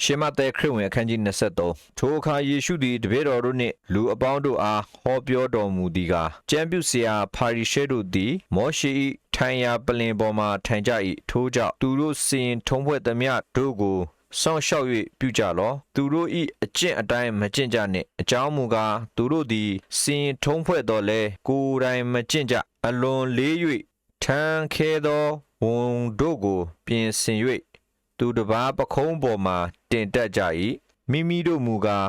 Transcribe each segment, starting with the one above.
ရှေမတဲခရစ်ဝင်အခန်းကြီး23ထိုအခါယေရှုသည်တပည့်တော်တို့နှင့်လူအပေါင်းတို့အားဟောပြောတော်မူသည်ကားကျမ်းပြုဆရာဖာရိရှဲတို့သည်မောရှေ၏ထိုင်ရာပလင်ပေါ်မှထိုင်ကြ၏ထိုကြောင့်သူတို့စီရင်ထုံးဖွဲ့သမျှတို့ကိုစောင့်ရှောက်၍ပြုကြလောသူတို့၏အကျင့်အတိုင်းမကျင့်ကြနှင့်အကြောင်းမူကားသူတို့သည်စီရင်ထုံးဖွဲ့တော်လဲကိုယ်တိုင်မကျင့်ကြအလွန်လေး၍ထမ်းခဲသောဝန်တို့ကိုပြင်ဆင်၍သူတစ်ပါးပခုံးပေါ်မှတင်တက်ကြ၏မိမိတို့မူကား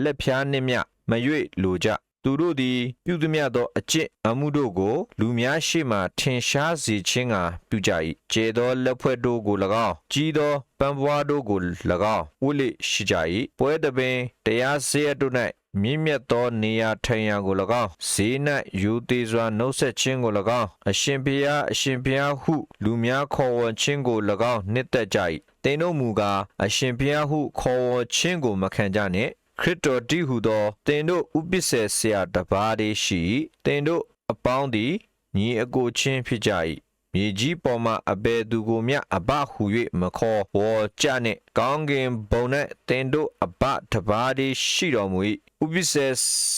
လက်ဖြားနှင့်မျှမ၍လိုကြသူတို့သည်ပြုသမျှသောအကျင့်အမှုတို့ကိုလူများရှေ့မှထင်ရှားစေခြင်းကပြုကြ၏ကျေသောလက်ဖွဲ့တို့ကို၎င်းကြီးသောပန်းပွားတို့ကို၎င်းဝတ်လေရှိကြ၏ပွဲတပင်တရားစရတို့၌မြင့်မြတ်သောနေရာထိုင်ရာကို၎င်းဈေး၌ယူသေးစွာနှုတ်ဆက်ခြင်းကို၎င်းအရှင်ဘုရားဟုလူများခေါ်ဝေါ်ခြင်းကို၎င်းနှစ်သက်ကြ၏သင်တို့မူကားအရှင်ဘုရားဟုခေါ်ဝေါ်ခြင်းကိုမခံကြနှင့်ခရစ်တော်တည်းဟူသောသင်တို့ဥပစ္စေဆရာတစ်ပါးတည်းရှိသင်တို့အပေါင်းသည်ညီအကိုချင်းဖြစ်ကြ၏မြေကြီးပေါ်မှအဘယ်သူကိုမျှအဘဟု၍မခေါ်ဝေါ်ကြနှင့်ကောင်းကင်ဘုံ၌သင်တို့အဘတစ်ပါးတည်းရှိတော်မူ၏ဥပစ္စေ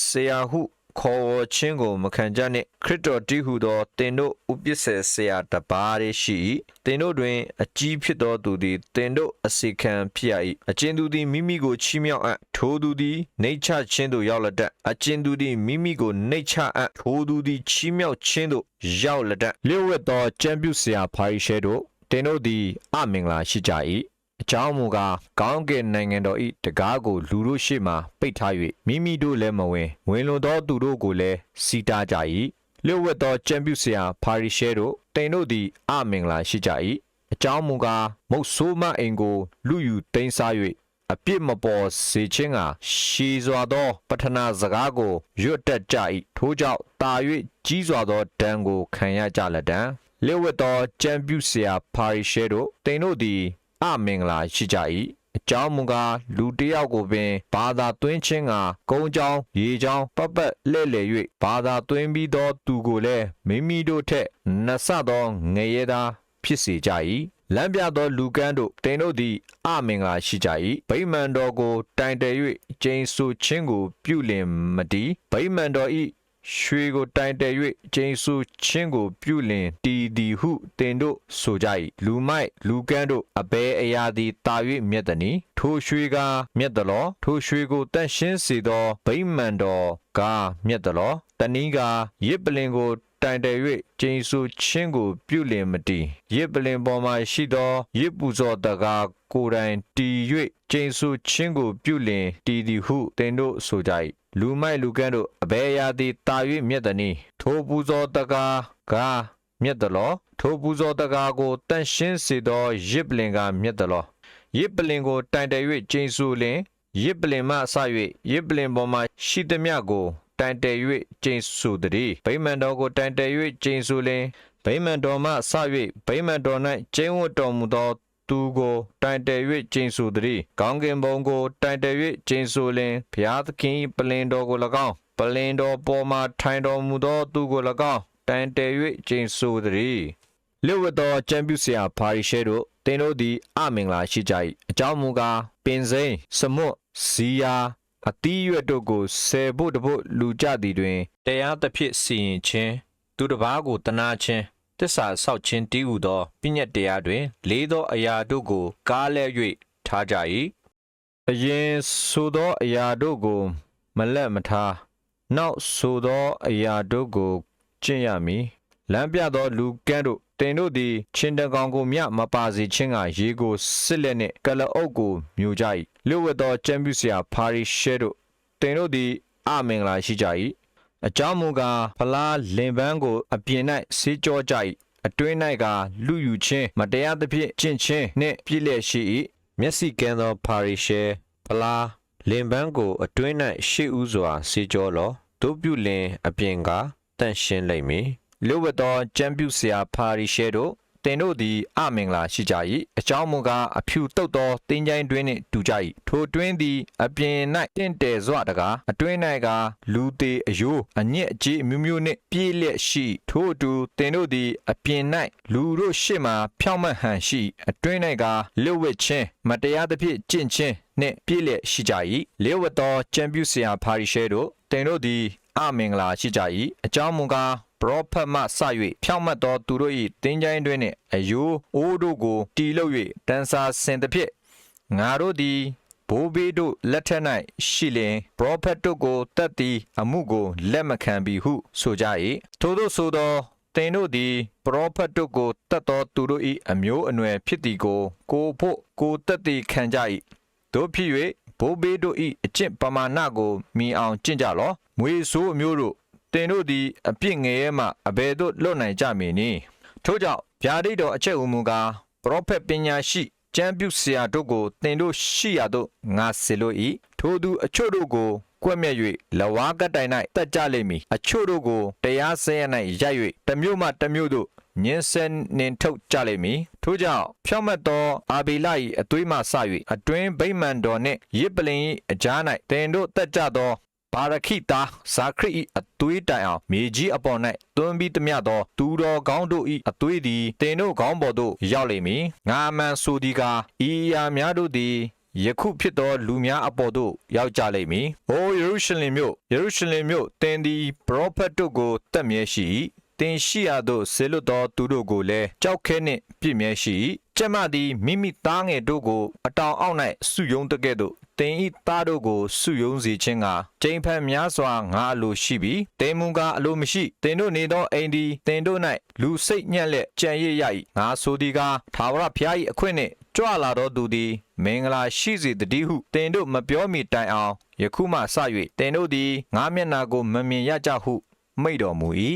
ဆရာဟုခေါ်ဝေါ်ခြင်းကိုမခံကြနှင့်ခရစ်တော်တည်းဟူသောသင်တို့ဥပစ္စေဆရာတစ်ပါးတည်းရှိ၏သင်တို့တွင်အကြီးဖြစ်သောသူသည်သင်တို့အစေခံဖြစ်ရ၏အကျဉ်သူသည်မိမိကိုချီးမြှောက်အပ်ထိုသူသည်နှိမ့်ချခြင်းသို့ရောက်လက်တတ်အကျဉ်သူသည်မိမိကိုနှိမ့်ချအပ်ထိုသူသည်ချီးမြှောက်ခြင်းသို့ရောက်လက်တတ်လျှို့ဝှက်သောကျမ်းပြုဆရာဖာရိရှဲတို့သင်တို့သည်အမင်္ဂလာရှိကြ၏အကြောင်းမူကားကောင်းကင်နိုင်ငံတော်၏တကားကိုလူတို့ရှေ့မှပိတ်ထား၍မိမိတို့လည်းမဝင်လိုသောသူတို့ကိုလည်းစီတားကြ၏လျှို့ဝှက်သောကျမ်းပြုဆရာဖာရိရှဲတို့သင်တို့သည်အမင်္ဂလာရှိကြ၏အကြောင်းမူကားမုတ်ဆိုးမအိမ်ကိုလူယူသိမ်းစား၍အပြစ်မပေါ်စေခြင်းကရှည်စွာသောပထနာစကားကိုရွတ်တက်ကြ၏ထို့ကြောင့်တာ၍ကြီးစွာသောဒဏ်ကိုခံရကြလက်တံလျှို့ဝှက်သောကျမ်းပြုဆရာဖာရိရှဲတို့သင်တို့သည်အမင်္ဂလာရှိကြ၏အကြောင်းမူကားလူတစ်ယောက်ကိုပင်ဘာသာသွင်းခြင်းကကုန်းချောင်းရေချောင်းပတ်လှဲ့လေ၍ဘာသာသွင်းပြီးသောသူကိုလည်းမိမိတို့ထက်နှစ်ဆသောငရဲသားဖြစ်စေကြ၏လမ်းပြသောလူကန်းတို့သင်တို့သည်အမင်္ဂလာရှိကြ၏ဗိမာန်တော်ကိုတိုင်တယ်၍ကျိန်ဆိုခြင်းကိုပြုလင်မတည်ဗိမာန်တော်၏ရွှေကိုတိုင်တယ်၍ကျိန်ဆိုခြင်းကိုပြုလင်တည်သည်ဟုသင်တို့ဆိုကြ၏လူမိုက်လူကန်းတို့အဘယ်အရာသည်တာ၍မြတ်သနည်းထိုရွှေကားမြတ်သလောထိုရွှေကိုတန့်ရှင်းစေသောဗိမာန်တော်ကားမြတ်သလောတနည်းကားရစ်ပလင်ကိုတိုင်တယ်၍ကျိန်ဆိုခြင်းကိုပြုလင်မတည်ရစ်ပလင်ပေါ်မှရှိသောရစ်ပူဇော်တကားကိုယ်တိုင်တည်၍ကျိန်ဆိုခြင်းကိုပြုလင်တည်သည်ဟုသင်တို့ဆိုကြ၏လူမိုက်လူကန်းတို့အဘယ်အရာသည်တာ၍မြတ်သနည်းထိုပူဇော်တကားကမြတ်သလောထိုပူဇော်တကားကိုတန့်ရှင်းစေသောရစ်ပလင်ကမြတ်သလောရစ်ပလင်ကိုတိုင်တယ်၍ကျိန်ဆိုလင်ရစ်ပလင်မှဆ၍ရစ်ပလင်ပေါ်မှရှိသမျှကိုတိုင်တယ်၍ကျိန်ဆိုသည်ဗိမာန်တော်ကိုတိုင်တယ်၍ကျိန်ဆိုလင်ဗိမာန်တော်မှဆ၍ဗိမာန်တော်၌ကျင်းဝတ်တော်မူသောသူကိုတိုင်တယ်၍ကျိန်ဆိုသည်ကောင်းကင်ဘုံကိုတိုင်တယ်၍ကျိန်ဆိုလင်ဘုရားသခင်ပလင်တော်ကို၎င်းပလင်တော်ပေါ်မှထိုင်တော်မူသောသူကို၎င်းတိုင်တယ်၍ကျိန်ဆိုသည်လျှို့ဝှက်သောကျမ်းပြုဆရာဖာရိရှဲတို့သင်တို့သည်အမင်္ဂလာရှိကြ၏အကြောင်းမူကားပင်စိမ်းစမွတ်စီယာအသီးရွက်တို့ကိုဆယ်ဖို့တဖို့လူကြသည်တွင်တရားသဖြင့်စီရင်ခြင်းသူတစ်ပါးကိုတနာခြင်းတစ္ဆာဆောက်ခြင်းတည်ဟူသောပညတ်တရားတွင်လေးသောအရာတို့ကိုကားလဲ၍ထားကြ၏အရင်ဆိုသောအရာတို့ကိုမလက်မထားနောက်ဆိုသောအရာတို့ကိုကျင့်ရမည်လမ်းပြသောလူကန်းတို့သင်တို့သည်ချင်းတကောင်ကိုမျှမပါစေခြင်းကရေကိုစစ်လက်နှင့်ကလအုပ်ကိုမြူကြ၏လျှို့ဝှက်သောကျမ်းပြုဆရာဖာရိရှဲတို့သင်တို့သည်အမင်္ဂလာရှိကြ၏အကြောင်းမူကားဖလားလင်ပန်းကိုအပြင်၌ဆေးကြောကြ၏အတွင်း၌ကလူယူခြင်းမတရားသဖြင့်ကျင့်ခြင်းနှင့်ပြည့်လျက်ရှိ၏မျက်စိကန်းသောဖာရိရှဲဖလားလင်ပန်းကိုအတွင်း၌ရှိဥစွာဆေးကြောလောတို့ပြုလင်အပြင်ကတန့်ရှင်းလိမ့်မည်လျှို့ဝှက်သောကျမ်းပြုဆရာဖာရိရှဲတို့ တင်တို့သည်အမင်္ဂလာရှိကြ၏အကြောင်းမူကားအဖြူတုတ်သောတင်းကြိုင်းတွင်နှင့်တူကြ၏ထိုတွင်သည်အပြင်၌တင့်တယ်စွာတကားအတွင်း၌ကလူသေးအယိုးအညစ်အကြေးအမျိုးမျိုးနှင့်ပြည့်လျက်ရှိထို့အတူတင်တို့သည်အပြင်၌လူတို့ရှေ့မှဖြောင့်မတ်ဟန်ရှိအတွင်း၌ကလျှို့ဝှက်ခြင်းမတရားသဖြင့်ကျင့်ခြင်းနှင့်ပြည့်လျက်ရှိကြ၏လျှို့ဝှက်သောကြံပြုဆရာဖာရိရှဲတို့တင်တို့သည်အမင်္ဂလာရှိကြ၏အကြောင်းမူကားပရောဖက်မှစ၍ဖြောင့်မတ်သောသူတို့၏တင်းကြိုင်းတွင်နှင့်အယိုးအိုးတို့ကိုတီလုပ်၍တန်ဆာဆင်သဖြင့်ငါတို့သည်ဘိုးဘေးတို့လက်ထက်၌ရှိလျင်ပရောဖက်တို့ကိုတတ်သည်အမှုကိုလက်မခံပြီဟုဆိုကြ၏ထို့သောဆိုသောသင်တို့သည်ပရောဖက်တို့ကိုတတ်သောသူတို့၏အမျိုးအနွယ်ဖြစ်သည်ကိုဖို့ကိုတတ်သည်ခံကြ၏တို့ဖြစ်၍ဘိုးဘေးတို့၏အကျင့်ပမာဏကိုမြင်အောင်ကျင့်ကြလော့မွေဆိုးအမျိုးတို့တင်တို့သည်အပြစ်ငယ်ရဲမှအဘယ်သို့လွတ်နိုင်ကြမည်နည်းထို့ကြောင့်ဗျာဒိတ်တော်အချက်အမူကားပရောဖက်ပညာရှိကျမ်းပြုဆရာတို့ကိုတင်တို့ရှိရာသို့ငါစေလို၏ထိုသူအချို့တို့ကိုကွက်မြက်၍လဝါကတိုင်၌တက်ကြလိမ့်မည်အချို့တို့ကိုတရားစရ၌ရိုက်၍တမျိုးမှတမျိုးသို့ညင်းဆဲနှင်ထုတ်ကြလိမ့်မည်ထို့ကြောင့်ဖြောင့်မတ်သောအာဗေလ၏အသွေးမှစ၍အတွင်းဗိမာန်တော်နှင့်ရစ်ပလင်၏အကြား၌တင်တို့တက်ကြသောဘာရခိတာဇာခရစ်၏အသွေးတိုင်အောင်မြေကြီးအပေါ်၌သွန်းပြီးသမျှသောသူတော်ကောင်းတို့၏အသွေးသည်တင်တို့ခေါင်းပေါ်သို့ရောက်လိမ့်မည်ငါမှန်ဆိုသည်ကားဤအရာများတို့သည်ယခုဖြစ်သောလူများအပေါ်သို့ရောက်ကြလိမ့်မည်။အိုယေရုရှလင်မြို့တင်သည်ပရောဖက်တို့ကိုတတ်မြဲရှိ၏တင်ရှိရာသို့ဆေလွတ်သောသူတို့ကိုလည်းကြောက်ခဲနှင့်ပြည့်မြဲရှိ၏ကျမသည်မိမိသားငယ်တို့ကိုအတောင်အောက်၌စုယုံတကဲ့သို့တင်ဤသားတို့ကိုစုယုံစေခြင်းကကျိန်ဖန်များစွာငါအလိုရှိပြီးတင်မူကားအလိုမရှိတင်တို့နေသောအိမ်သည်တင်တို့၌လူစိတ်ညံ့လက်ကြံရစ်ရ၏ငါဆိုသည်ကားထာဝရဘုရား၏အခွင့်နှင့်ကြွလာသောသူသည်မင်္ဂလာရှိစေတည်းဟုတင်တို့မပြောမီတိုင်အောင်ယခုမှစ၍တင်တို့သည်ငါမျက်နာကိုမမြင်ရကြဟုမိန့်တော်မူ၏